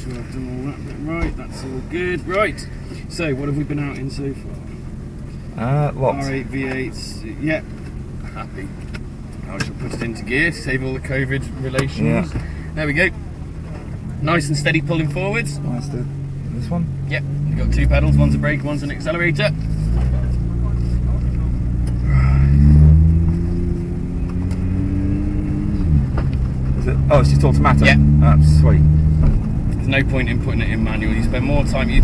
sure I've done all that bit right. That's all good. Right. So, what have we been out in so far? What? R8 V8s. Yep. Happy. I shall put it into gear to save all the COVID relations. Yeah. There we go. Nice and steady pulling forwards. Nice to this one. Yep. You've got two pedals. One's a brake, one's an accelerator. Is it? Oh, it's just automatic. Yeah. That's sweet. There's no point in putting it in manual. You spend more time. You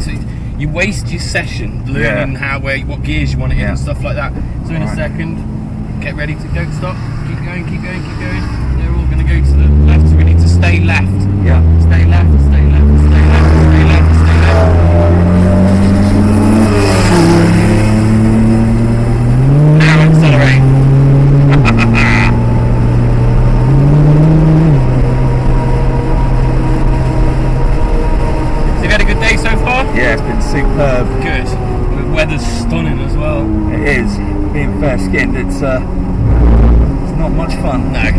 waste your session learning what gears you want it in and stuff like that. So in a second, get ready to go. Stop. Keep going. Keep going. Keep going. They're all going to go to the left. So we need to stay left. Yeah. Stay left. Stay left. Stay left. Stay left. Stay left. Now accelerate. So far? Yeah, it's been superb. Good. The weather's stunning as well. It is. Being fair skinned, it's not much fun. No.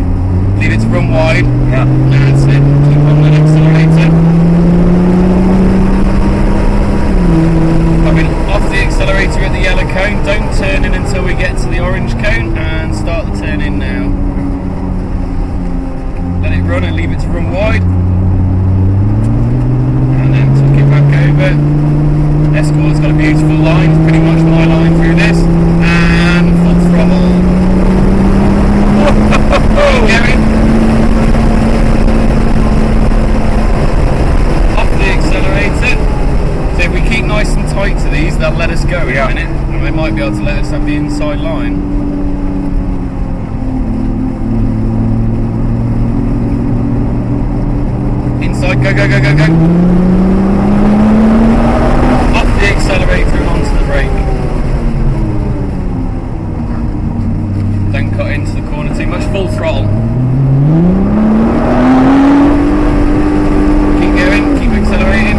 Leave it to run wide. Yeah. That's it. Keep on the accelerator. Coming off the accelerator at the yellow cone. Don't turn in until we get to the orange cone and start the turn in now. Let it run and leave it to run wide. Escort's got a beautiful line, it's pretty much my line through this, and full throttle. Keep going. Off the accelerator. So if we keep nice and tight to these, they'll let us go in a minute, and they might be able to let us have the inside line. Inside, go, go, go, go, go. The accelerator and onto the brake. Don't cut into the corner too much. Full throttle. Keep going. Keep accelerating.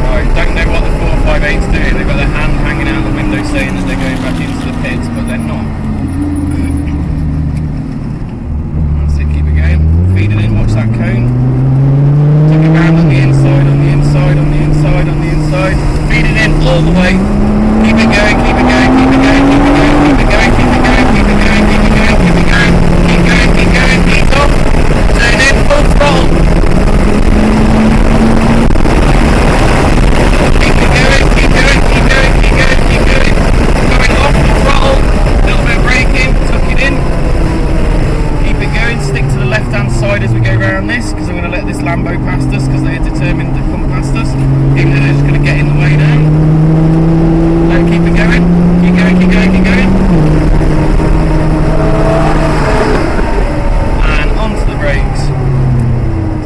Right. Don't know what the 458's doing. They've got their hand hanging out the window saying that they're going back into the pits, but they're not. That's it. Keep it going. Feed it in. Watch that cone. On the inside, feed it in all the way, keep it going, keep it going, keep it going, keep it going, keep it going, keep it going, keep it going, keep it going, keep it going, keep going, keep going, keep off, turn in, full throttle, keep it going, keep going, keep going, keep going, keep going, going off the throttle, little bit of braking, tuck it in, keep it going, stick to the left hand side as we go around this, because I'm going to let this Lambo past us, because they are determined to come past us. Even though they're just going to get in the way now. No, keep it going. Keep going, keep going, keep going. And onto the brakes.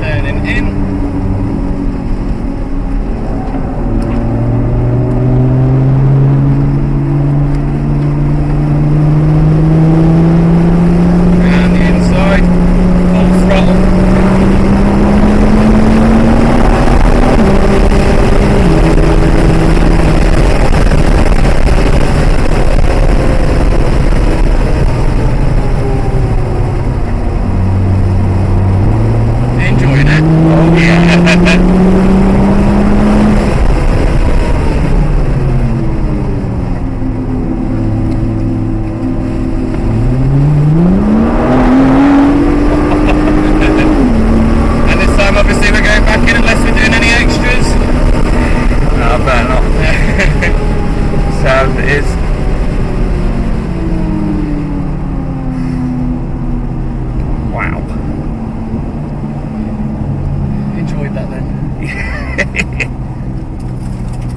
Turning in. And the inside. Full throttle.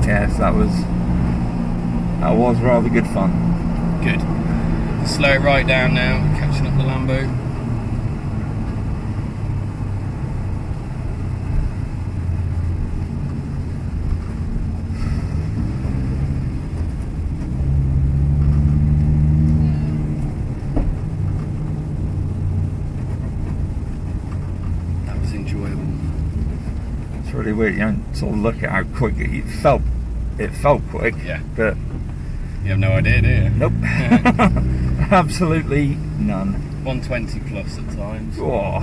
Yes, that was rather good fun. Good. Slow it right down now, catching up the Lambo. That was enjoyable. It's really weird, you don't sort of look at how quick it felt. It felt quick, yeah, but you have no idea, do you? Nope. Absolutely none. 120 plus at times. Oh.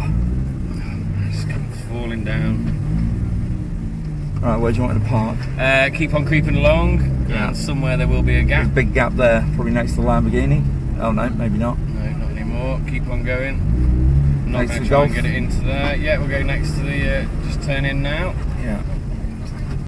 Just comes falling down. Right, where do you want to park? Keep on creeping along, Yeah. and somewhere there will be a There's gap. a big gap there, probably next to the Lamborghini. Oh no, maybe not. No, not anymore. Keep on going. I'm not Next going to to try and Golf. get it into there. Yeah, we'll go next to the. Just turn in now. Yeah.